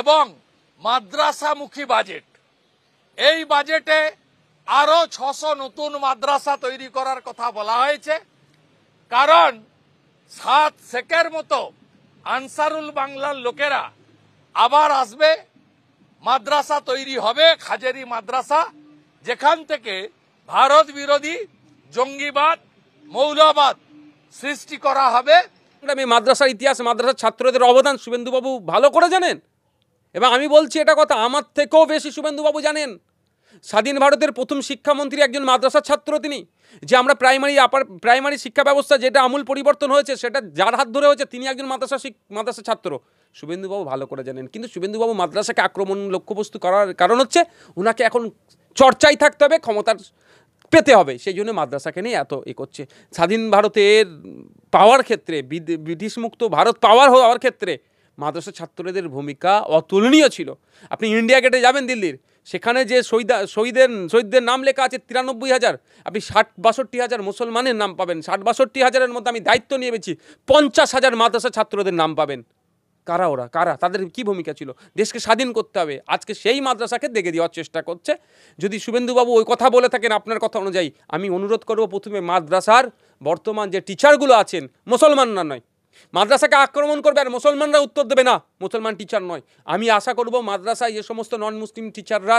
এবং মাদ্রাসামুখী বাজেট। এই বাজেটে আরো 600 নতুন মাদ্রাসা তৈরি করার কথা বলা হয়েছে। কারণ 7 শেখের মতো আনসারুল বাংলার লোকেরা আবার আসবে, মাদ্রাসা তৈরি হবে, খাজেরি মাদ্রাসা, যেখান থেকে ভারত বিরোধী জঙ্গিবাদ, মৌলবাদ সৃষ্টি করা হবে। আমি মাদ্রাসার ইতিহাস, মাদ্রাসার ছাত্রদের অবদান শুভেন্দুবাবু ভালো করে জানেন, এবং আমি বলছি এটা কথা আমার থেকেও বেশি শুভেন্দুবাবু জানেন। স্বাধীন ভারতের প্রথম শিক্ষামন্ত্রী একজন মাদ্রাসার ছাত্র তিনি। যে আমরা প্রাইমারি শিক্ষা ব্যবস্থা যেটা আমূল পরিবর্তন হয়েছে সেটা যার হাত ধরে হয়েছে তিনি একজন মাদ্রাসা ছাত্র। শুভেন্দুবাবু ভালো করে জানেন, কিন্তু শুভেন্দুবাবু মাদ্রাসাকে আক্রমণ লক্ষ্যবস্তু করার কারণ হচ্ছে ওনাকে এখন চর্চায় থাকতে হবে, ক্ষমতার পেতে হবে, সেই জন্য মাদ্রাসাকে নিয়ে এত করছে। স্বাধীন ভারতের পাওয়ার ক্ষেত্রে, ব্রিটিশ মুক্ত ভারত পাওয়ার হওয়ার ক্ষেত্রে মাদ্রাসা ছাত্রদের ভূমিকা অতুলনীয় ছিল। আপনি ইন্ডিয়া গেটে যাবেন দিল্লির, সেখানে যে শহীদদের নাম লেখা আছে 93,000, আপনি 60-62,000 মুসলমানের নাম পাবেন। 60-62,000-এর মধ্যে আমি দায়িত্ব নিয়ে পেয়েছি 50,000 মাদ্রাসা ছাত্রদের নাম পাবেন। কারা তাদের কি ভূমিকা ছিল? দেশকে স্বাধীন করতে হবে, আজকে সেই মাদ্রাসাকে দেখে দেওয়ার চেষ্টা করছে। যদি শুভেন্দুবাবু ওই কথা বলে থাকেন আপনার কথা অনুযায়ী, আমি অনুরোধ করব প্রথমে মাদ্রাসার বর্তমান যে টিচারগুলো আছেন, মুসলমানরা নয়, মাদ্রাসাকে আক্রমণ করবে আর মুসলমানরা উত্তর দেবে না, মুসলমান টিচার নয়। আমি আশা করব মাদ্রাসায় যে সমস্ত নন মুসলিম টিচাররা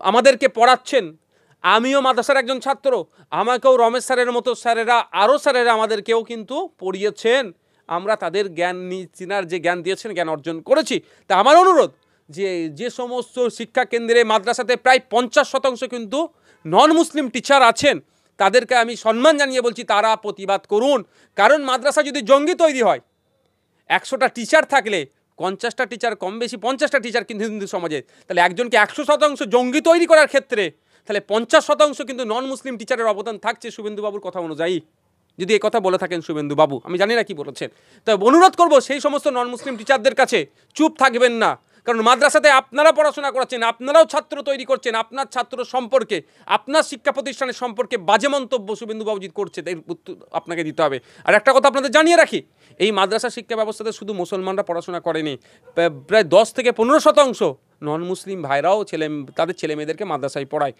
আমাদেরকে পড়াচ্ছেন, আমিও মাদ্রাসার একজন ছাত্র, আমাকেও রমেশ স্যারের মতো স্যারেরা, আরও স্যারেরা আমাদেরকেও কিন্তু পড়িয়েছেন। আমরা তাদের জ্ঞান চিনার যে জ্ঞান দিয়েছেন, জ্ঞান অর্জন করেছি। তা আমার অনুরোধ যে সমস্ত শিক্ষা কেন্দ্রে মাদ্রাসাতে প্রায় 50% কিন্তু নন মুসলিম টিচার আছেন, তাদেরকে আমি সম্মান জানিয়ে বলছি তারা প্রতিবাদ করুন। কারণ মাদ্রাসা যদি জঙ্গি তৈরি হয়, 100টা টিচার থাকলে 50টা টিচার কম বেশি 50টা টিচার কিন্তু হিন্দু সমাজে, তাহলে একজনকে 100% জঙ্গি তৈরি করার ক্ষেত্রে তাহলে 50% কিন্তু নন মুসলিম টিচারের অবদান থাকছে শুভেন্দুবাবুর কথা অনুযায়ী। যদি এই কথা বলে থাকেন শুভেন্দুবাবু, আমি জানি না কি বলেছেন, তবে অনুরোধ করব সেই সমস্ত নন মুসলিম টিচারদের কাছে চুপ থাকবেন না। কারণ মাদ্রাসাতে আপনারা পড়াশোনা করাচ্ছেন, আপনারাও ছাত্র তৈরি করছেন, আপনার ছাত্র সম্পর্কে, আপনার শিক্ষা প্রতিষ্ঠানের সম্পর্কে বাজে মন্তব্য শুভেন্দুবাবু করছে, এর উত্তর আপনাকে দিতে হবে। আর একটা কথা আপনাদের জানিয়ে রাখি, এই মাদ্রাসা শিক্ষা ব্যবস্থাতে শুধু মুসলমানরা পড়াশোনা করেনি, প্রায় 10-15% নন মুসলিম ভাইরাও তাদের ছেলে মেয়েদেরকে মাদ্রাসায় পড়ায়।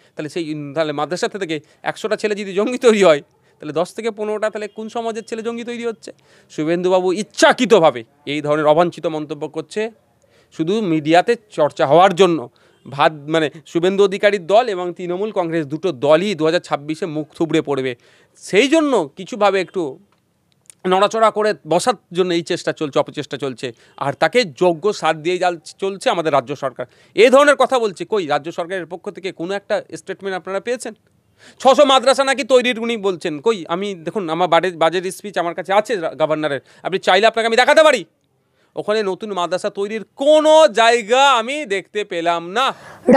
তাহলে মাদ্রাসা থেকে 100টা ছেলে যদি জঙ্গি তৈরি হয়, তাহলে 10-15টা তাহলে কোন সমাজের ছেলে জঙ্গি তৈরি হচ্ছে? শুভেন্দুবাবু ইচ্ছাকৃতভাবে এই ধরনের অবাঞ্ছিত মন্তব্য করছে শুধু মিডিয়াতে চর্চা হওয়ার জন্য। শুভেন্দু অধিকারীর দল এবং তৃণমূল কংগ্রেস দুটো দলই 2026-এ মুখ থুবড়ে পড়বে, সেই জন্য কিছুভাবে একটু নড়াচড়া করে বসার জন্য এই অপচেষ্টা চলছে। আর তাকে যোগ্য সাথ দিয়ে চলছে আমাদের রাজ্য সরকার। এই ধরনের কথা বলছে, কই রাজ্য সরকারের পক্ষ থেকে কোনো একটা স্টেটমেন্ট আপনারা পেয়েছেন? 600 মাদ্রাসা নাকি তৈরির উনি বলছেন, কই আমি দেখুন আমার বাজেট স্পিচ আমার কাছে আছে গভর্নরের, আপনি চাইলে আপনাকে আমি দেখাতে পারি। ওখানে নতুন মাদ্রাসা তৈরির কোনো জায়গা আমি দেখতে পেলাম না।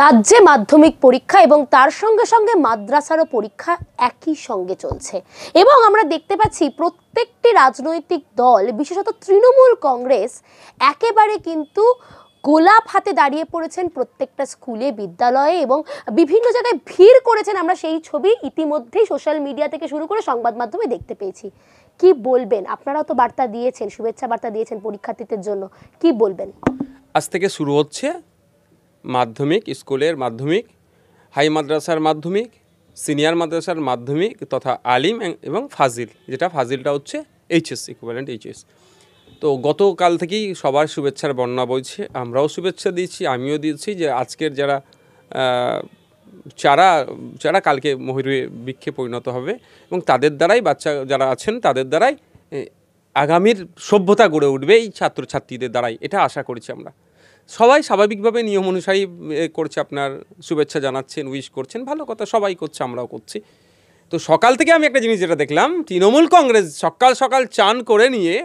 রাজ্যে মাধ্যমিক পরীক্ষা এবং তার সঙ্গে সঙ্গে মাদ্রাসারও পরীক্ষা একই সঙ্গে চলছে, এবং আমরা দেখতে পাচ্ছি প্রত্যেকটি রাজনৈতিক দল, বিশেষত তৃণমূল কংগ্রেস, একেবারে কিন্তু গোলাপ হাতে দাঁড়িয়ে পড়েছেন প্রত্যেকটা স্কুলে, বিদ্যালয়ে এবং বিভিন্ন জায়গায় ভিড় করেছেন। আমরা সেই ছবি ইতিমধ্যেই সোশ্যাল মিডিয়া থেকে শুরু করে সংবাদ মাধ্যমে দেখতে পেয়েছি। কি বলবেন? আপনারাও তো বার্তা দিয়েছেন, শুভেচ্ছা বার্তা দিয়েছেন পরীক্ষার্থীদের জন্য, কি বলবেন? আজ থেকে শুরু হচ্ছে মাধ্যমিক, স্কুলের মাধ্যমিক, হাই মাদ্রাসার মাধ্যমিক, সিনিয়র মাদ্রাসার মাধ্যমিক তথা আলিম এবং ফাজিল, যেটা ফাজিলটা হচ্ছে এইচএস, ইকুইভ্যালেন্ট এইচএস। তো গতকাল থেকেই সবার শুভেচ্ছার বন্যা বইছে, আমরাও শুভেচ্ছা দিয়েছি, আমিও দিয়েছি যে আজকের যারা কালকে ময়ূরে বৃক্ষে পরিণত হবে এবং তাদের দ্বারাই বাচ্চা যারা আছেন তাদের দ্বারাই আগামীর সভ্যতা গড়ে উঠবে, এই ছাত্রছাত্রীদের দ্বারাই, এটা আশা করছি আমরা। সবাই স্বাভাবিকভাবে নিয়ম অনুসারী করছে, আপনার শুভেচ্ছা জানাচ্ছেন, উইশ করছেন, ভালো কথা, সবাই করছে, আমরাও করছি। তো সকাল থেকে আমি একটা জিনিস যেটা দেখলাম, তৃণমূল কংগ্রেস সকাল সকাল চান করে নিয়ে,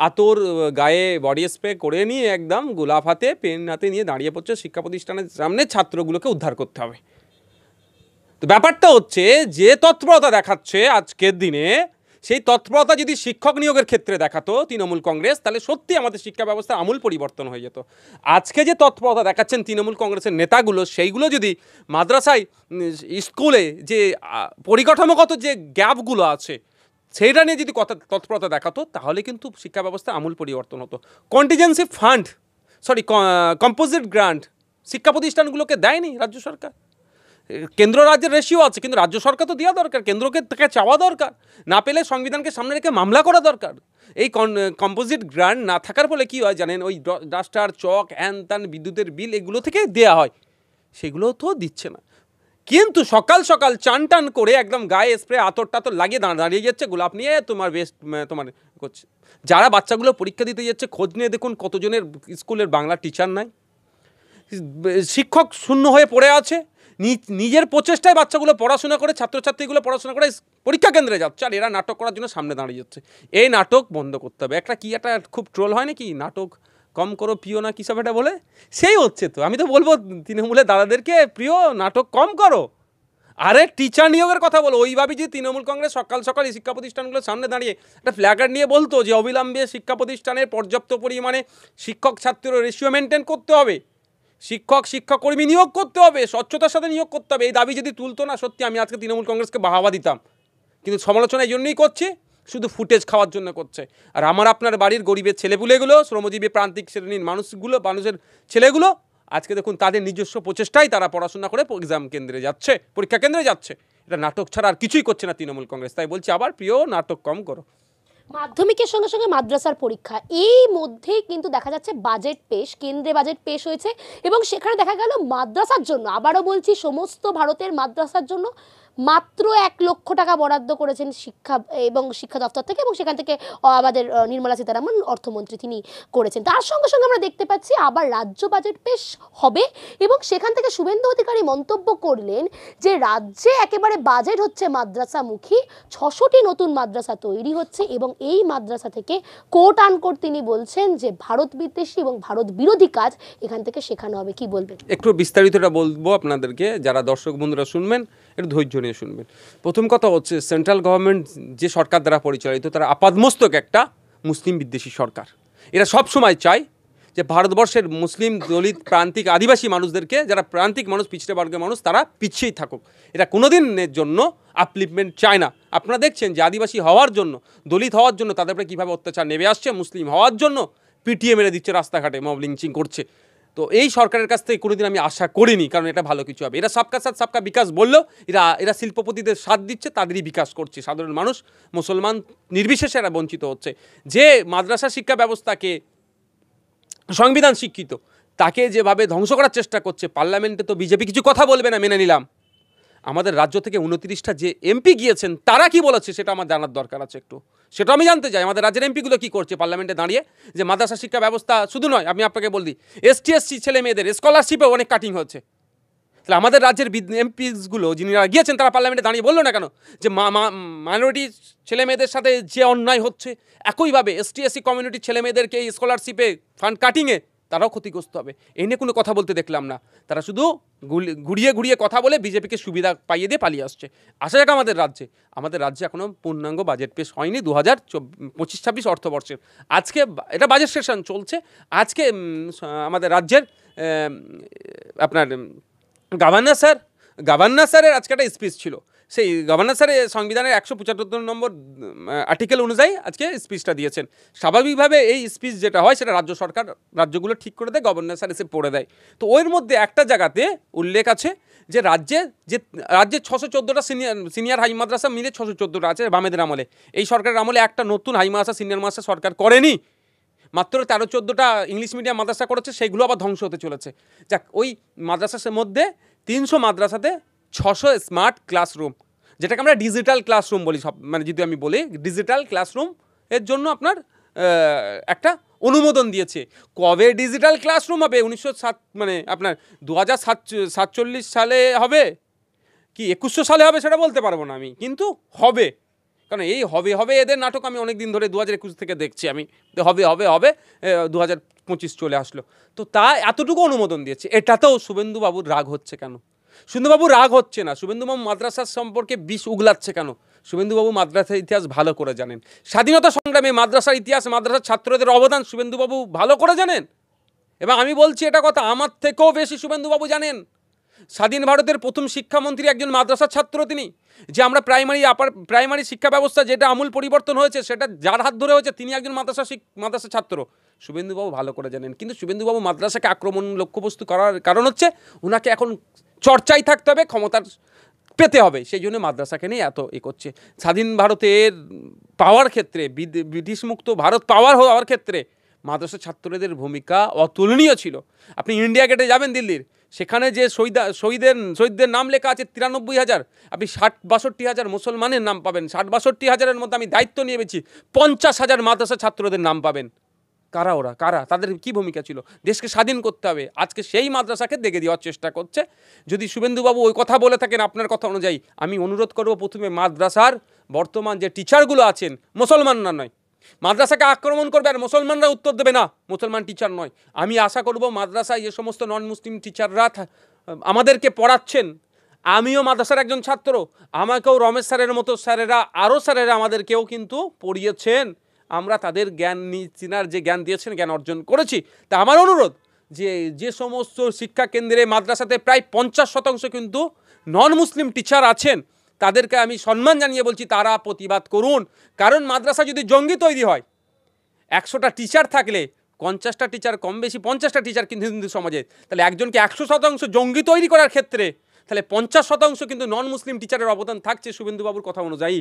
আতর গায়ে বডি স্প্রে করে নিয়ে, একদম গোলাপ হাতে পেন হাতে নিয়ে দাঁড়িয়ে পড়ছে শিক্ষা প্রতিষ্ঠানের সামনে, ছাত্রগুলোকে উদ্ধার করতে হবে। তো ব্যাপারটা হচ্ছে যে তৎপরতা দেখাচ্ছে আজকের দিনে, সেই তৎপরতা যদি শিক্ষক নিয়োগের ক্ষেত্রে দেখাতো তৃণমূল কংগ্রেস, তাহলে সত্যি আমাদের শিক্ষা ব্যবস্থা আমূল পরিবর্তন হয়ে যেত। আজকে যে তৎপরতা দেখাচ্ছেন তৃণমূল কংগ্রেসের নেতাগুলো, সেইগুলো যদি মাদ্রাসায়, স্কুলে যে পরিকাঠামোগত যে গ্যাপগুলো আছে সেইটা নিয়ে যদি তৎপরতা দেখাতো, তাহলে কিন্তু শিক্ষা ব্যবস্থা আমূল পরিবর্তন হতো। Contingency fund sorry composite grant শিক্ষা প্রতিষ্ঠানগুলোকে দেয়নি রাজ্য সরকার। কেন্দ্র রাজ্যের রেশিও আছে, কিন্তু রাজ্য সরকার তো দেওয়া দরকার, কেন্দ্রকে থেকে চাওয়া দরকার, না পেলে সংবিধানকে সামনে রেখে মামলা করা দরকার। এই কম্পোজিট গ্রান্ট না থাকার ফলে কী হয় জানেন, ওই ডাস্টার, চক, হ্যান ত্যান, বিদ্যুতের বিল এগুলো থেকে দেওয়া হয়, সেগুলো তো দিচ্ছে না। কিন্তু সকাল সকাল চান টান করে একদম গায়ে স্প্রে আতর টাতর লাগিয়ে দাঁড়িয়ে যাচ্ছে গোলাপ নিয়ে, তোমার বেস্ট তোমার করছে। যারা বাচ্চাগুলো পরীক্ষা দিতে যাচ্ছে খোঁজ নিয়ে দেখুন কতজনের স্কুলের বাংলা টিচার নাই, শিক্ষক শূন্য হয়ে পড়ে আছে। নিজের প্রচেষ্টায় বাচ্চাগুলো পড়াশোনা করে, ছাত্রছাত্রীগুলো পড়াশোনা করে পরীক্ষা কেন্দ্রে যাচ্ছে, আর এরা নাটক করার জন্য সামনে দাঁড়িয়ে যাচ্ছে। এই নাটক বন্ধ করতে হবে। একটা খুব ট্রোল হয় নাকি, নাটক কম করো প্রিয় না কী সব এটা বলে, সেই হচ্ছে। তো আমি তো বলবো তৃণমূলের দাদাদেরকে, প্রিয় নাটক কম করো, আরে টিচার নিয়োগের কথা বলো। ওইভাবে যদি তৃণমূল কংগ্রেস সকাল সকাল এই শিক্ষা প্রতিষ্ঠানগুলোর সামনে দাঁড়িয়ে একটা প্ল্যাকার্ড নিয়ে বলতো যে অবিলম্বে শিক্ষা প্রতিষ্ঠানের পর্যাপ্ত পরিমাণে শিক্ষক ছাত্র রেশিও মেনটেন করতে হবে, শিক্ষককর্মী নিয়োগ করতে হবে, স্বচ্ছতার সাথে নিয়োগ করতে হবে, এই দাবি যদি তুলতো না, সত্যি আমি আজকে তৃণমূল কংগ্রেসকে বাহাবা দিতাম। কিন্তু সমালোচনা এই জন্যই করছে, শুধু ফুটেজ খাওয়ার জন্য করছে। আর আমার আপনার বাড়ির গরিবের ছেলেপুলেগুলো, শ্রমজীবী প্রান্তিক শ্রেণীর মানুষের ছেলেগুলো আজকে দেখুন তাদের নিজস্ব প্রচেষ্টায় তারা পড়াশোনা করে এক্সাম কেন্দ্রে যাচ্ছে, পরীক্ষা কেন্দ্রে যাচ্ছে। এটা নাটক ছাড়া আর কিছুই করছে না তৃণমূল কংগ্রেস। তাই বলছি আবার, প্রিয় নাটক কম করো। মাধ্যমিকের সঙ্গে সঙ্গে মাদ্রাসার পরীক্ষা, এই মধ্যেই কিন্তু দেখা যাচ্ছে বাজেট পেশ, কেন্দ্রে বাজেট পেশ হয়েছে এবং সেখানে দেখা গেল মাদ্রাসার জন্য, আবারও বলছি সমস্ত ভারতের মাদ্রাসার জন্য মাত্র 1 লক্ষ টাকা বরাদ্দ করেছেন শিক্ষা এবং শিক্ষা দপ্তর থেকে, এবং সেখান থেকে আমাদের নির্মলা সীতারামন অর্থমন্ত্রী তিনি করেছেন। তার সঙ্গে সঙ্গে আমরা দেখতে পাচ্ছি আবার রাজ্য বাজেট পেশ হবে এবং সেখান থেকে শুভেন্দু অধিকারী মন্তব্য করলেন যে রাজ্যে একেবারে বাজেট হচ্ছে মাদ্রাসামুখী, 600টি নতুন মাদ্রাসা তৈরি হচ্ছে এবং এই মাদ্রাসা থেকে কোট আনকোট তিনি বলছেন যে ভারত বিদ্বেষী এবং ভারত বিরোধী কাজ এখান থেকে শেখানো হবে। কি বলবেন? একটু বিস্তারিতটা বলবো আপনাদেরকে, যারা দর্শক বন্ধুরা শুনবেন একটু ধৈর্য নিয়ে শুনবেন। প্রথম কথা হচ্ছে, সেন্ট্রাল গভর্নমেন্ট যে সরকার দ্বারা পরিচালিত, তারা আপাদমস্তক একটা মুসলিম বিদ্বেষী সরকার। এরা সব সময় চায় যে ভারতবর্ষের মুসলিম, দলিত, প্রান্তিক, আদিবাসী মানুষদেরকে, যারা প্রান্তিক মানুষ, পিছিয়ে বর্গের মানুষ, তারা পিছিয়েই থাকুক। এরা কোনোদিনের জন্য আপলিফমেন্ট চায় না। আপনারা দেখছেন যে আদিবাসী হওয়ার জন্য, দলিত হওয়ার জন্য তাদের উপরে কীভাবে অত্যাচার নেমে আসছে, মুসলিম হওয়ার জন্য পিটিয়ে মেরে দিচ্ছে, রাস্তাঘাটে মব লিঞ্চিং করছে। তো এই সরকারের কাছ থেকে কোনোদিন আমি আশা করিনি, কারণ এটা ভালো কিছু হবে। এরা সবকা সাথ সবকা বিকাশ বললেও এরা শিল্পপতিদের সাথ দিচ্ছে, তাদেরই বিকাশ করছে। সাধারণ মানুষ, মুসলমান নির্বিশেষে এরা বঞ্চিত হচ্ছে। যে মাদ্রাসা শিক্ষা ব্যবস্থাকে সংবিধান শিক্ষিত, তাকে যেভাবে ধ্বংস করার চেষ্টা করছে, পার্লামেন্টে তো বিজেপি কিছু কথা বলবে না, মেনে নিলাম। আমাদের রাজ্য থেকে 29টা যে এমপি গিয়েছেন, তারা কি বলেছে সেটা আমার জানার দরকার আছে একটু, সেটা আমি জানতে চাই। আমাদের রাজ্যের এমপিগুলো কী করছে পার্লামেন্টে দাঁড়িয়ে, যে মাদ্রাসা শিক্ষা ব্যবস্থা শুধু নয়, আমি আপনাকে বলি ST/SC ছেলে মেয়েদের স্কলারশিপেও অনেক কাটিং হচ্ছে। তাহলে আমাদের রাজ্যের এমপিগুলো যিনি গিয়েছেন, তারা পার্লামেন্টে দাঁড়িয়ে বললো না কেন যে মাইনরিটি ছেলে মেয়েদের সাথে যে অন্যায় হচ্ছে, একইভাবে ST/SC কমিউনিটির ছেলে মেয়েদেরকে এই স্কলারশিপে ফান্ড কাটিংয়ে তারাও ক্ষতিগ্রস্ত হবে। এই নিয়ে কোনো কথা বলতে দেখলাম না। তারা শুধু ঘুরিয়ে কথা বলে বিজেপিকে সুবিধা পাইয়ে দিয়ে পালিয়ে আসছে। আসা যাক আমাদের রাজ্যে এখনও পূর্ণাঙ্গ বাজেট পেশ হয়নি 2025-26 অর্থবর্ষের। আজকে এটা বাজেট সেশন চলছে। আজকে আমাদের রাজ্যের আপনার গভর্নর স্যারের আজকে একটা স্পিচ ছিল। সেই গভর্নর স্যারের সংবিধানের 175 নম্বর আর্টিকেল অনুযায়ী আজকে স্পিচটা দিয়েছেন। স্বাভাবিকভাবে এই স্পিচ যেটা হয় সেটা রাজ্যগুলো ঠিক করে দেয়, গভর্নর স্যার এসে পড়ে দেয়। তো ওর মধ্যে একটা জায়গাতে উল্লেখ আছে যে রাজ্যে 614টা সিনিয়র হাই মাদ্রাসা মিলে 614টা আছে বামেদের আমলে। এই সরকারের আমলে একটা নতুন হাই মাদ্রাসা, সিনিয়র মাদ্রাসা সরকার করেনি, মাত্র 13-14টা ইংলিশ মিডিয়াম মাদ্রাসা করেছে, সেগুলো আবার ধ্বংস হতে চলেছে। যাক, ওই মাদ্রাসার মধ্যে 300 মাদ্রাসাতে 600 স্মার্ট ক্লাসরুম, যেটাকে আমরা ডিজিটাল ক্লাসরুম বলি, যদি আমি বলি ডিজিটাল ক্লাসরুম, এর জন্য আপনার একটা অনুমোদন দিয়েছে। কবে ডিজিটাল ক্লাসরুম হবে? 2047 সালে হবে কি 2100 সালে হবে সেটা বলতে পারবো না আমি, কিন্তু হবে। কারণ এই হবে এদের নাটক আমি অনেক দিন ধরে 2021 থেকে দেখছি আমি, হবে 2025 চলে আসলো। তো তা এতটুকু অনুমোদন দিয়েছে। এটাতেও শুভেন্দুবাবুর রাগ হচ্ছে কেন? শুভেন্দুবাবু রাগ হচ্ছে না, শুভেন্দুবাবু মাদ্রাসার সম্পর্কে বিষ উগলাচ্ছে কেন? শুভেন্দুবাবু মাদ্রাসার ইতিহাস ভালো করে জানেন। স্বাধীনতা সংগ্রামে মাদ্রাসার ইতিহাস, মাদ্রাসার ছাত্রদের অবদান শুভেন্দুবাবু ভালো করে জানেন। এবং আমি বলছি এটা কথা, আমার থেকেও বেশি শুভেন্দুবাবু জানেন। স্বাধীন ভারতের প্রথম শিক্ষামন্ত্রী একজন মাদ্রাসার ছাত্র তিনি, যে আমরা প্রাইমারি শিক্ষা ব্যবস্থা যেটা আমূল পরিবর্তন হয়েছে সেটা যার হাত ধরে হয়েছে তিনি একজন মাদ্রাসা ছাত্র। শুভেন্দুবাবু ভালো করে জানেন, কিন্তু শুভেন্দুবাবু মাদ্রাসাকে আক্রমণ লক্ষ্যবস্তু করার কারণ হচ্ছে ওনাকে এখন চর্চায় থাকতে হবে, ক্ষমতার পেতে হবে, সেই জন্য মাদ্রাসাকে নিয়ে এত করছে। স্বাধীন ভারতের পাওয়ার ক্ষেত্রে, ব্রিটিশ মুক্ত ভারত পাওয়ার হওয়ার ক্ষেত্রে মাদ্রাসা ছাত্রদের ভূমিকা অতুলনীয় ছিল। আপনি ইন্ডিয়া গেটে যাবেন দিল্লির, সেখানে যে শহীদদের নাম লেখা আছে 93,000, আপনি 60-62,000 মুসলমানের নাম পাবেন। 60-62,000-এর মধ্যে আমি দায়িত্ব নিয়ে পেয়েছি 50,000 মাদ্রাসা ছাত্রদের নাম পাবেন। কারা তাদের কি ভূমিকা ছিল? দেশকে স্বাধীন করতে হবে, আজকে সেই মাদ্রাসাকে দেখে দেওয়ার চেষ্টা করছে। যদি শুভেন্দুবাবু ওই কথা বলে থাকেন আপনার কথা অনুযায়ী, আমি অনুরোধ করব প্রথমে মাদ্রাসার বর্তমান যে টিচারগুলো আছেন, মুসলমানরা নয়, মাদ্রাসাকে আক্রমণ করবে আর মুসলমানরা উত্তর দেবে না, মুসলমান টিচার নয়। আমি আশা করব মাদ্রাসায় যে সমস্ত নন মুসলিম টিচাররা আমাদেরকে পড়াচ্ছেন, আমিও মাদ্রাসার একজন ছাত্র, আমাকেও রমেশ স্যারের মতো স্যারেরা, আরও স্যারেরা আমাদেরকেও কিন্তু পড়িয়েছেন, আমরা তাদের জ্ঞান চিনার যে জ্ঞান দিয়েছেন জ্ঞান অর্জন করেছি। তা আমার অনুরোধ যে সমস্ত শিক্ষা কেন্দ্রে মাদ্রাসাতে প্রায় 50% কিন্তু নন মুসলিম টিচার আছেন, তাদেরকে আমি সম্মান জানিয়ে বলছি তারা প্রতিবাদ করুন। কারণ মাদ্রাসা যদি জঙ্গি তৈরি হয়, 100টা টিচার থাকলে 50টা টিচার কম বেশি 50টা টিচার কিন্তু হিন্দু সমাজে, তাহলে একজনকে 100% জঙ্গি তৈরি করার ক্ষেত্রে তাহলে 50% কিন্তু নন মুসলিম টিচারের অবদান থাকছে শুভেন্দুবাবুর কথা অনুযায়ী।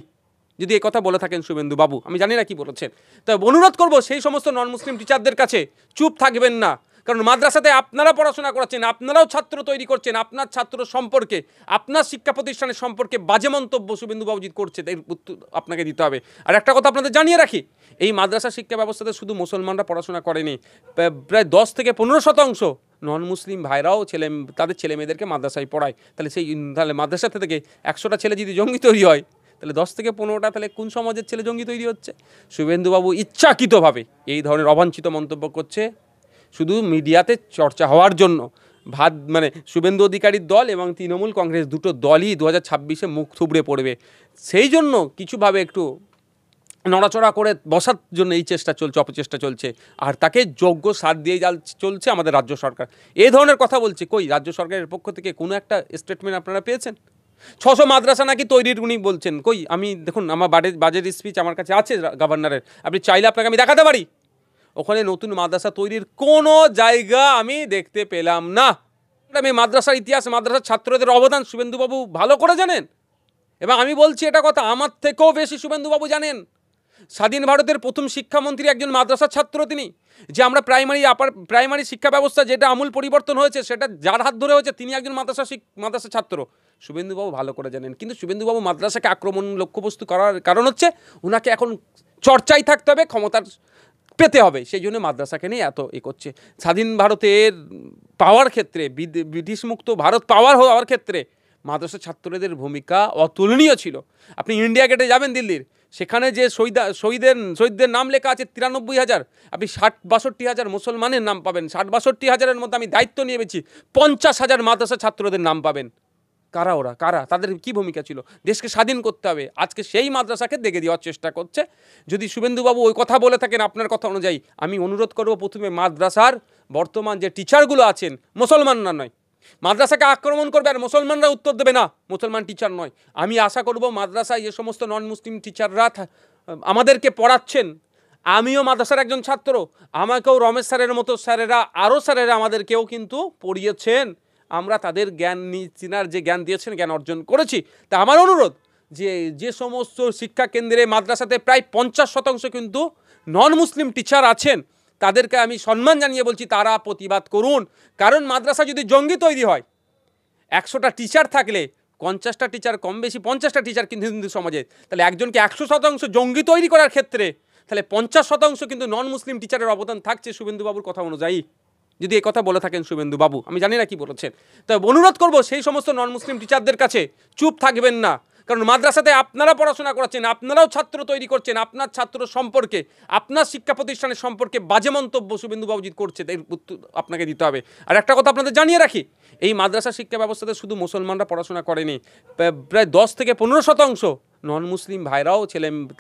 যদি এই কথা বলে থাকেন শুভেন্দুবাবু, আমি জানি না কি বলেছেন, তবে অনুরোধ করব সেই সমস্ত নন মুসলিম টিচারদের কাছে চুপ থাকবেন না। কারণ মাদ্রাসাতে আপনারা পড়াশোনা করাচ্ছেন, আপনারাও ছাত্র তৈরি করছেন, আপনার ছাত্র সম্পর্কে, আপনার শিক্ষা প্রতিষ্ঠানের সম্পর্কে বাজে মন্তব্য শুভেন্দুবাবু করছে, এর উত্তর আপনাকে দিতে হবে। আর একটা কথা আপনাদের জানিয়ে রাখি, এই মাদ্রাসা শিক্ষা ব্যবস্থাতে শুধু মুসলমানরা পড়াশোনা করেনি, প্রায় 10-15% নন মুসলিম ভাইরাও তাদের ছেলে মেয়েদেরকে মাদ্রাসায় পড়ায়। তাহলে মাদ্রাসা থেকে 100টা ছেলে যদি জঙ্গি তৈরি হয়, তাহলে 10-15টা তাহলে কোন সমাজের ছেলে জঙ্গি তৈরি হচ্ছে? শুভেন্দুবাবু ইচ্ছাকৃতভাবে এই ধরনের অবাঞ্ছিত মন্তব্য করছে শুধু মিডিয়াতে চর্চা হওয়ার জন্য। শুভেন্দু অধিকারীর দল এবং তৃণমূল কংগ্রেস দুটো দলই 2026-এ মুখ থুবড়ে পড়বে, সেই জন্য কিছুভাবে একটু নড়াচড়া করে বসার জন্য এই অপচেষ্টা চলছে, আর তাকে যোগ্য সাথ দিয়ে চলছে আমাদের রাজ্য সরকার। এই ধরনের কথা বলছে, কই রাজ্য সরকারের পক্ষ থেকে কোনো একটা স্টেটমেন্ট আপনারা পেয়েছেন? 600 মাদ্রাসা নাকি তৈরির উনি বলছেন, কই আমি দেখুন আমার বাজেট স্পিচ আমার কাছে আছে গভর্নরের, আপনি চাইলে আপনাকে আমি দেখাতে পারি। ওখানে নতুন মাদ্রাসা তৈরির কোনো জায়গা আমি দেখতে পেলাম না। আমি মাদ্রাসার ইতিহাস, মাদ্রাসার ছাত্রদের অবদান শুভেন্দুবাবু ভালো করে জানেন, এবং আমি বলছি এটা কথা আমার থেকেও বেশি শুভেন্দুবাবু জানেন। স্বাধীন ভারতের প্রথম শিক্ষামন্ত্রী একজন মাদ্রাসার ছাত্র তিনি, যে আমরা প্রাইমারি শিক্ষা ব্যবস্থা যেটা আমূল পরিবর্তন হয়েছে সেটা যার হাত ধরে হয়েছে তিনি একজন মাদ্রাসা ছাত্র। শুভেন্দুবাবু ভালো করে জানেন, কিন্তু শুভেন্দুবাবু মাদ্রাসাকে আক্রমণ লক্ষ্যবস্তু করার কারণ হচ্ছে ওনাকে এখন চর্চায় থাকতে হবে, ক্ষমতার পেতে হবে, সেই জন্য মাদ্রাসাকে নিয়ে এত করছে। স্বাধীন ভারতের পাওয়ার ক্ষেত্রে, ব্রিটিশ মুক্ত ভারত পাওয়ার হওয়ার ক্ষেত্রে মাদ্রাসা ছাত্রদের ভূমিকা অতুলনীয় ছিল। আপনি ইন্ডিয়া গেটে যাবেন দিল্লির, সেখানে যে শহীদদের নাম লেখা আছে 93,000, আপনি 60-62,000 মুসলমানের নাম পাবেন। 60-62,000-এর মধ্যে আমি দায়িত্ব নিয়ে পেয়েছি 50,000 মাদ্রাসা ছাত্রদের নাম পাবেন। কারা তাদের কি ভূমিকা ছিল? দেশকে স্বাধীন করতে হবে, আজকে সেই মাদ্রাসাকে দেখে দেওয়ার চেষ্টা করছে। যদি শুভেন্দুবাবু ওই কথা বলে থাকেন আপনার কথা অনুযায়ী, আমি অনুরোধ করব প্রথমে মাদ্রাসার বর্তমান যে টিচারগুলো আছেন, মুসলমানরা নয়, মাদ্রাসাকে আক্রমণ করবে আর মুসলমানরা উত্তর দেবে না, মুসলমান টিচার নয়। আমি আশা করব মাদ্রাসায় যে সমস্ত নন মুসলিম টিচাররা আমাদেরকে পড়াচ্ছেন, আমিও মাদ্রাসার একজন ছাত্র, আমাকেও রমেশ স্যারের মতো স্যারেরা, আরও স্যারেরা আমাদেরকেও কিন্তু পড়িয়েছেন, আমরা তাদের জ্ঞান চিনার যে জ্ঞান দিয়েছেন জ্ঞান অর্জন করেছি। তা আমার অনুরোধ যে সমস্ত শিক্ষা কেন্দ্রে মাদ্রাসাতে প্রায় 50% কিন্তু নন মুসলিম টিচার আছেন, তাদেরকে আমি সম্মান জানিয়ে বলছি তারা প্রতিবাদ করুন। কারণ মাদ্রাসা যদি জঙ্গি তৈরি হয়, 100টা টিচার থাকলে 50টা টিচার কম বেশি 50টা টিচার কিন্তু হিন্দু সমাজে, তাহলে একজনকে 100% জঙ্গি তৈরি করার ক্ষেত্রে তাহলে 50% কিন্তু নন মুসলিম টিচারের অবদান থাকছে শুভেন্দুবাবুর কথা অনুযায়ী। যদি এই কথা বলে থাকেন শুভেন্দুবাবু, আমি জানি না কি বলেছেন, তবে অনুরোধ করব সেই সমস্ত নন মুসলিম টিচারদের কাছে চুপ থাকবেন না। কারণ মাদ্রাসাতে আপনারা পড়াশোনা করাচ্ছেন, আপনারাও ছাত্র তৈরি করছেন, আপনার ছাত্র সম্পর্কে, আপনার শিক্ষা প্রতিষ্ঠানের সম্পর্কে বাজে মন্তব্য শুভেন্দুবাবু করছে, এর উত্তর আপনাকে দিতে হবে। আর একটা কথা আপনাদের জানিয়ে রাখি, এই মাদ্রাসা শিক্ষা ব্যবস্থাতে শুধু মুসলমানরা পড়াশোনা করেনি, প্রায় 10-15% নন মুসলিম ভাইরাও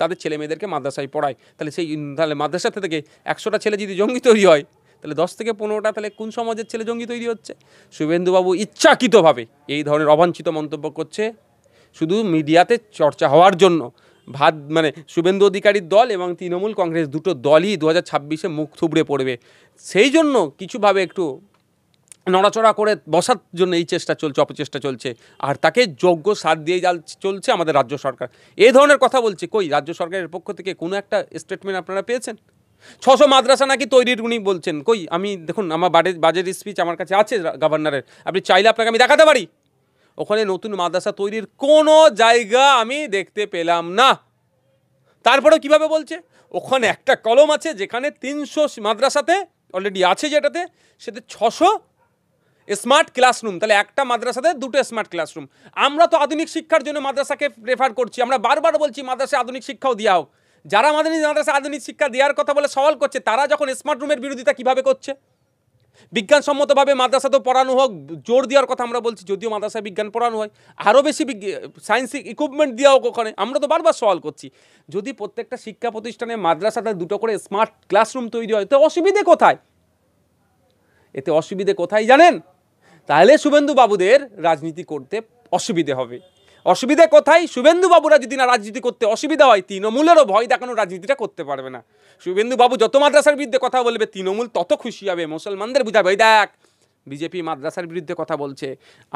তাদের ছেলে মেয়েদেরকে মাদ্রাসায় পড়ায়। তাহলে মাদ্রাসা থেকে 100টা ছেলে যদি জঙ্গি তৈরি হয়, তাহলে 10 থেকে 15টা তাহলে কোন সমাজের ছেলে জঙ্গি তৈরি হচ্ছে? শুভেন্দুবাবু ইচ্ছাকৃতভাবে এই ধরনের অবাঞ্ছিত মন্তব্য করছে শুধু মিডিয়াতে চর্চা হওয়ার জন্য। মানে শুভেন্দু অধিকারীর দল এবং তৃণমূল কংগ্রেস দুটো দলই 2026-এ মুখ থুবড়ে পড়বে, সেই জন্য কিছুভাবে একটু নড়াচড়া করে বসার জন্য এই চেষ্টা চলছে, অপচেষ্টা চলছে, আর তাকে যোগ্য সাথ দিয়ে চলছে আমাদের রাজ্য সরকার। এই ধরনের কথা বলছে, কই রাজ্য সরকারের পক্ষ থেকে কোনো একটা স্টেটমেন্ট আপনারা পেয়েছেন? 600 মাদ্রাসা নাকি তৈরির উনি বলছেন, কই আমি দেখুন আমার বাজেট স্পিচ আমার কাছে আছে গভর্নরের, আপনি চাইলে আপনাকে আমি দেখাতে পারি। ওখানে নতুন মাদ্রাসা তৈরির কোনো জায়গা আমি দেখতে পেলাম না। তারপরেও কিভাবে বলছে ওখানে একটা কলম আছে যেখানে 300 মাদ্রাসাতে অলরেডি আছে, যেটাতে সেটা 600 স্মার্ট ক্লাসরুম। তাহলে একটা মাদ্রাসাতে 2টো স্মার্ট ক্লাসরুম। আমরা তো আধুনিক শিক্ষার জন্য মাদ্রাসাকে প্রেফার করছি, আমরা বারবার বলছি মাদ্রাসায় আধুনিক শিক্ষাও দেওয়া হোক। যারা মাদ্রাসায় আধুনিক শিক্ষা দেওয়ার কথা বলে সওয়াল করছে, তারা যখন স্মার্ট রুমের বিরোধিতা কিভাবে করছে? বিজ্ঞানসম্মতভাবে মাদ্রাসা তো পড়ানো হোক, জোর দেওয়ার কথা আমরা বলছি, যদিও মাদ্রাসায় বিজ্ঞান পড়ানো হয়, আরও বেশি সায়েন্স ইকুইপমেন্ট দেওয়া হোক ওখানে, আমরা তো বারবার সওয়াল করছি। যদি প্রত্যেকটা শিক্ষা প্রতিষ্ঠানে মাদ্রাসাতে 2টো করে স্মার্ট ক্লাসরুম তৈরি হয়, তো অসুবিধে কোথায়? এতে অসুবিধে কোথায় জানেন? তাহলে শুভেন্দু বাবুদের রাজনীতি করতে অসুবিধে হবে। অসুবিধে কোথায়? শুভেন্দু বাবুরা যদি না রাজনীতি করতে অসুবিধা হয়, তৃণমূলেরও ভয় দেখানো রাজনীতিটা করতে পারবে না। শুভেন্দু বাবু যত মাদ্রাসার বিরুদ্ধে কথা বলবে, তৃণমূল তত খুশি হবে, মুসলমানদের বুঝাবে, এই দেখ বিজেপি মাদ্রাসার বিরুদ্ধে কথা বলছে,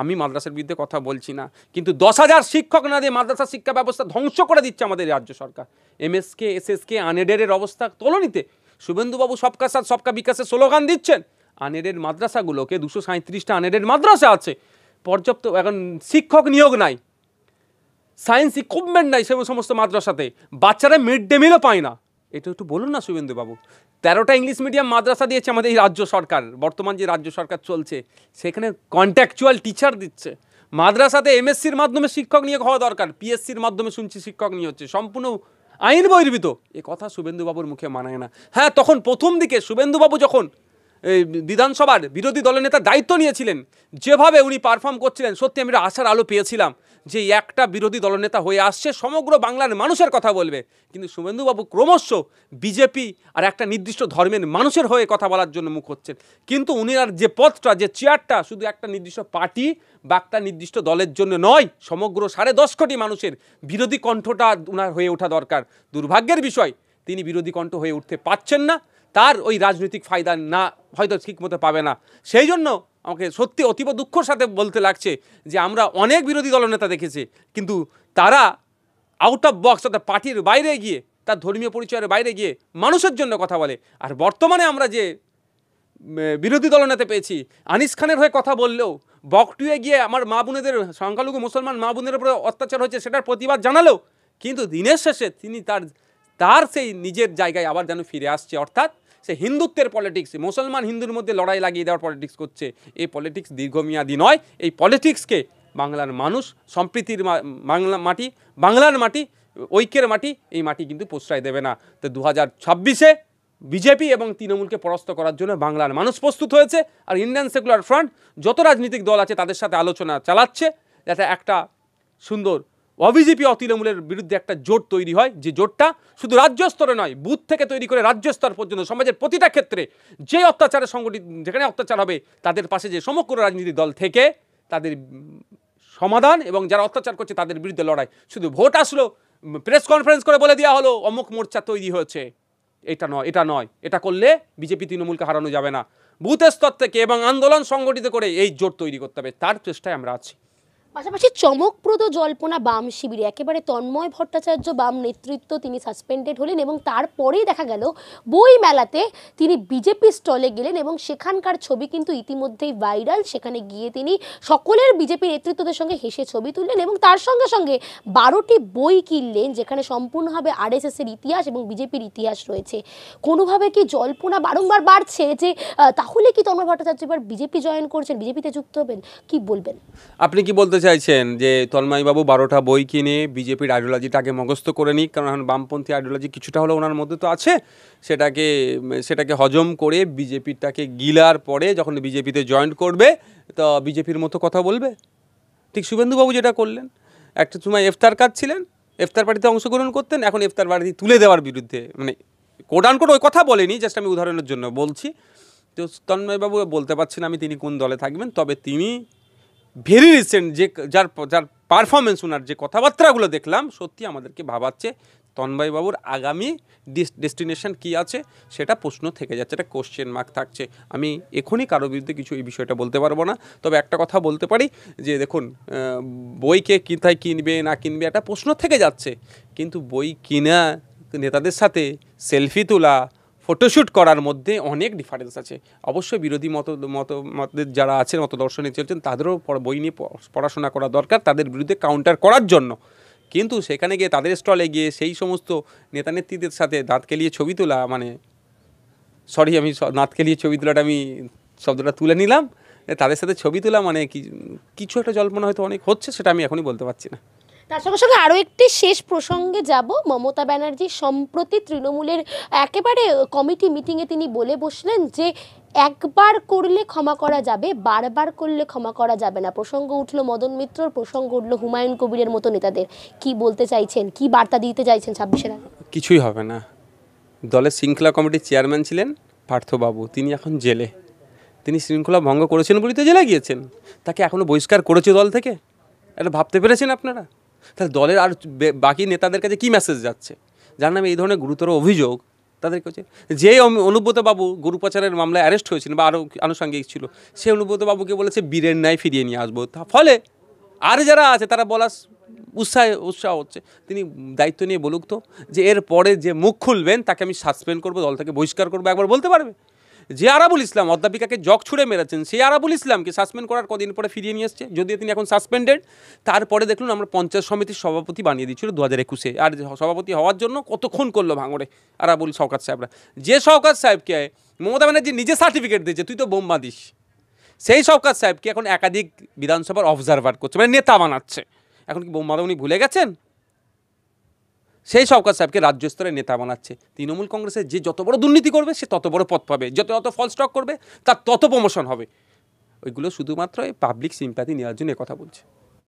আমি মাদ্রাসার বিরুদ্ধে কথা বলছি না। কিন্তু 10,000 শিক্ষক না দিয়ে মাদ্রাসা শিক্ষা ব্যবস্থা ধ্বংস করে দিচ্ছে আমাদের রাজ্য সরকার। এমএসকে এসএসকে আনএডের অবস্থা তলনিতে। শুভেন্দুবাবু সবকা সাথ সবকা বিকাশের স্লোগান দিচ্ছেন, আনএডের মাদ্রাসাগুলোকে 237টা আনএডের মাদ্রাসা আছে, পর্যাপ্ত এখন শিক্ষক নিয়োগ নাই, সায়েন্স ইকুইপমেন্ট নাই সে সমস্ত মাদ্রাসাতে, বাচ্চারা মিড ডে মিলও পায় না। এটা একটু বলুন না শুভেন্দুবাবু। 13টা ইংলিশ মিডিয়াম মাদ্রাসা দিয়েছে আমাদের এই রাজ্য সরকার, বর্তমান যে রাজ্য সরকার চলছে সেখানে কন্ট্রাকচুয়াল টিচার দিচ্ছে। মাদ্রাসাতে এমএসসির মাধ্যমে শিক্ষক নিয়োগ হওয়া দরকার, পিএসসির মাধ্যমে শুনছি শিক্ষক নিয়োগ হচ্ছে, সম্পূর্ণ আইন বহির্ভূত। এ কথা শুভেন্দুবাবুর মুখে মানায় না। হ্যাঁ, তখন প্রথম দিকে শুভেন্দুবাবু যখন বিধানসভার বিরোধী দলের নেতা দায়িত্ব নিয়েছিলেন, যেভাবে উনি পারফর্ম করছিলেন, সত্যি আমি আশার আলো পেয়েছিলাম যে একটা বিরোধী দলনেতা হয়ে আসছে, সমগ্র বাংলার মানুষের কথা বলবে। কিন্তু শুভেন্দুবাবু ক্রমশ বিজেপি আর একটা নির্দিষ্ট ধর্মের মানুষের হয়ে কথা বলার জন্য মুখ হচ্ছেন। কিন্তু উনি আর যে পথটা, যে চেয়ারটা শুধু একটা নির্দিষ্ট পার্টি বা একটা নির্দিষ্ট দলের জন্য নয়, সমগ্র 10.5 কোটি মানুষের বিরোধী কণ্ঠটা উনার হয়ে ওঠা দরকার। দুর্ভাগ্যের বিষয় তিনি বিরোধী কণ্ঠ হয়ে উঠতে পারছেন না, তার ওই রাজনৈতিক ফায়দা না হয়তো ঠিক মতো পাবে না। সেই জন্য আমাকে সত্যি অতীব দুঃখের সাথে বলতে লাগছে যে আমরা অনেক বিরোধী দলনেতা দেখেছি, কিন্তু তারা আউট অফ বক্স, অর্থাৎ পার্টির বাইরে গিয়ে, তার ধর্মীয় পরিচয়ের বাইরে গিয়ে মানুষের জন্য কথা বলে। আর বর্তমানে আমরা যে বিরোধী দলনেতা পেয়েছি, আনিস খানের হয়ে কথা বললেও বকটুয়ে গিয়ে আমার মা বোনেদের, সংখ্যালঘু মুসলমান মা বোনের উপরে অত্যাচার হয়েছে সেটার প্রতিবাদ জানালেও, কিন্তু দিনের শেষে তিনি তার সেই নিজের জায়গায় আবার যেন ফিরে আসছে, অর্থাৎ সে হিন্দুত্বের পলিটিক্স, মুসলমান হিন্দুর মধ্যে লড়াই লাগিয়ে দেওয়ার পলিটিক্স করছে। এই পলিটিক্স দীর্ঘমেয়াদী নয়। এই পলিটিক্সকে বাংলার মানুষ, সম্প্রীতির বাংলার মাটি, ঐক্যের মাটি, এই মাটি কিন্তু প্রশ্রয় দেবে না। তো 2026-এ বিজেপি এবং তৃণমূলকে পরাস্ত করার জন্য বাংলার মানুষ প্রস্তুত হয়েছে। আর ইন্ডিয়ান সেকুলার ফ্রন্ট যত রাজনৈতিক দল আছে তাদের সাথে আলোচনা চালাচ্ছে, যাতে একটা সুন্দর অবিজেপি তৃণমূলের বিরুদ্ধে একটা জোট তৈরি হয়, যে জোটটা শুধু রাজ্য স্তরে নয়, বুথ থেকে তৈরি করে রাজ্য স্তর পর্যন্ত সমাজের প্রতিটা ক্ষেত্রে যে অত্যাচারের সংগঠিত, যেখানে অত্যাচার হবে তাদের পাশে যে সমগ্র রাজনৈতিক দল থেকে তাদের সমাধান, এবং যারা অত্যাচার করছে তাদের বিরুদ্ধে লড়াই। শুধু ভোট আসলো, প্রেস কনফারেন্স করে বলে দেওয়া হলো অমুক মোর্চা তৈরি হয়েছে, এটা নয়। এটা করলে বিজেপি তৃণমূলকে হারানো যাবে না। বুথ স্তর থেকে এবং আন্দোলন সংগঠিত করে এই জোট তৈরি করতে হবে, তার চেষ্টায় আমরা আছি। পাশাপাশি চমকপ্রদ জল্পনা বাম শিবিরে একেবারে তন্ময় ভট্টাচার্য বাম নেতৃত্ব তিনি সাসপেন্ডেড হলেন, এবং তারপরেই দেখা গেল বই মেলাতে তিনি বিজেপি স্টলে গেলেন, এবং সেখানকার ছবি কিন্তু ইতিমধ্যেই ভাইরাল। সেখানে গিয়ে তিনি সকলের বিজেপি নেতৃত্বদের সঙ্গে হেসে ছবি তুললেন, এবং তার সঙ্গে সঙ্গে 12টি বই কিনলেন যেখানে সম্পূর্ণভাবে আরএসএসের ইতিহাস এবং বিজেপির ইতিহাস রয়েছে। কোনোভাবে কি জল্পনা বারংবার বাড়ছে যে তাহলে কি তন্ময় ভট্টাচার্য এবার বিজেপি জয়েন করছেন, বিজেপিতে যুক্ত হবেন? কি বলবেন আপনি? কি বলতে চাইছেন যে তন্ময়বাবু 12টা বই কিনে বিজেপির আইডিওলজিটা আগে মুখস্থ করে নিক, কারণ এখন বামপন্থী আইডিওলজি কিছুটা হলেও ওনার মধ্যে তো আছে, সেটাকে হজম করে বিজেপিটাকে গিলার পরে যখন বিজেপিতে জয়েন করবে তো বিজেপির মতো কথা বলবে। ঠিক শুভেন্দুবাবু যেটা করলেন, একটা সময় ইফতার ছিলেন, ইফতার পার্টিতে অংশগ্রহণ করতেন, এখন ইফতার পার্টি তুলে দেওয়ার বিরুদ্ধে, মানে কোট আনকোট ওই কথা বলেনি, জাস্ট আমি উদাহরণের জন্য বলছি। তো তন্ময়বাবু বলতে পারছেন আমি তিনি কোন দলে থাকবেন, তবে তিনি ভেরি রিসেন্ট যে যার যার পারফরমেন্স, ওনার যে কথাবার্তাগুলো দেখলাম সত্যি আমাদেরকে ভাবাচ্ছে তন্ময়বাবুর আগামী ডেস্টিনেশন কি আছে সেটা প্রশ্ন থেকে যাচ্ছে, একটা কোশ্চেন মার্ক থাকছে। আমি এখনই কারোর বিরুদ্ধে কিছু এই বিষয়টা বলতে পারবো না, তবে একটা কথা বলতে পারি যে দেখুন, বইকে কোথায় কিনবে না কিনবে একটা প্রশ্ন থেকে যাচ্ছে, কিন্তু বই কিনা নেতাদের সাথে সেলফি তোলা, ফটোশ্যুট করার মধ্যে অনেক ডিফারেন্স আছে। অবশ্যই বিরোধী মতের যারা আছেন, মতদর্শনে চলছেন, তাদেরও বই নিয়ে পড়াশোনা করা দরকার তাদের বিরুদ্ধে কাউন্টার করার জন্য। কিন্তু সেখানে গিয়ে তাদের স্টলে গিয়ে সেই সমস্ত নেতা নেত্রীদের সাথে দাঁত কেলিয়ে ছবি তোলা, মানে সরি আমি দাঁত কেলিয়ে ছবি তোলাটা আমি শব্দটা তুলে নিলাম, তাদের সাথে ছবি তোলা মানে কিছু একটা জল্পনা হয়তো অনেক হচ্ছে, সেটা আমি এখনই বলতে পারছি না। তার সঙ্গে সঙ্গে আরও একটি শেষ প্রসঙ্গে যাব। মমতা ব্যানার্জি সম্প্রতি তৃণমূলের একেবারে কমিটি মিটিংয়ে তিনি বলে বসলেন যে একবার করলে ক্ষমা করা যাবে, বারবার করলে ক্ষমা করা যাবে না। প্রসঙ্গ উঠল মদন মিত্রর, প্রসঙ্গ উঠল হুমায়ুন কবিরের মতো নেতাদের। কি বলতে চাইছেন, কি বার্তা দিতে চাইছেন 26-এর আগে? কিছুই হবে না। দলের শৃঙ্খলা কমিটির চেয়ারম্যান ছিলেন পার্থবাবু, তিনি এখন জেলে। তিনি শৃঙ্খলা ভঙ্গ করেছেন বলেই তো জেলে গিয়েছেন, তাকে এখনও বহিষ্কার করেছে দল থেকে। এটা ভাবতে পেরেছেন আপনারা? তাহলে দলের আর বাকি নেতাদের কাছে কী মেসেজ যাচ্ছে? যার নামে এই ধরনের গুরুতর অভিযোগ তাদের কাছে, যে অনুব্রতবাবু গরু পাচারের মামলায় অ্যারেস্ট হয়েছিলেন বা আরও আনুষঙ্গিক ছিল, সেই অনুব্রতবাবুকে বলেছে বীরের ন্যায় ফিরিয়ে নিয়ে আসবো। ফলে আর যারা আছে তারা বলার উৎসাহ হচ্ছে। তিনি দায়িত্ব নিয়ে বলুক তো যে এর পরে যে মুখ খুলবেন তাকে আমি সাসপেন্ড করবো, দল থেকে বহিষ্কার করবো, একবার বলতে পারবে? যে আরাবুল ইসলাম অধ্যাপিকাকে জগ ছুঁড়ে মেরেছেন, সেই আরাবুল ইসলামকে সাসপেন্ড করার কদিন পরে ফিরিয়ে নিয়ে এসছে, যদিও তিনি এখন সাসপেন্ডেড। তারপরে দেখুন আমরা পঞ্চায়েত সমিতির সভাপতি বানিয়ে দিচ্ছিল 2021-এ, আর সভাপতি হওয়ার জন্য কতক্ষণ করলো ভাঙড়ে আরাবুল শওকত সাহেবরা। যে শওকত সাহেবকে মমতা ব্যানার্জি নিজে সার্টিফিকেট দিয়েছে তুই তো বোম্বা দিস, সেই শওকত সাহেবকে এখন একাধিক বিধানসভার অবজারভার করছে, মানে নেতা বানাচ্ছে। এখন কি বোম্বাদা উনি ভুলে গেছেন? সেই শওকত সাহেবকে রাজ্য স্তরে নেতা বানাচ্ছে। তৃণমূল কংগ্রেসের যে যত বড় দুর্নীতি করবে সে তত বড় পদ পাবে, যত ফল স্টক করবে তার তত প্রমোশন হবে। ওইগুলো শুধুমাত্র এই পাবলিক সিম্প্যাথি নেওয়ার জন্য কথা বলছে।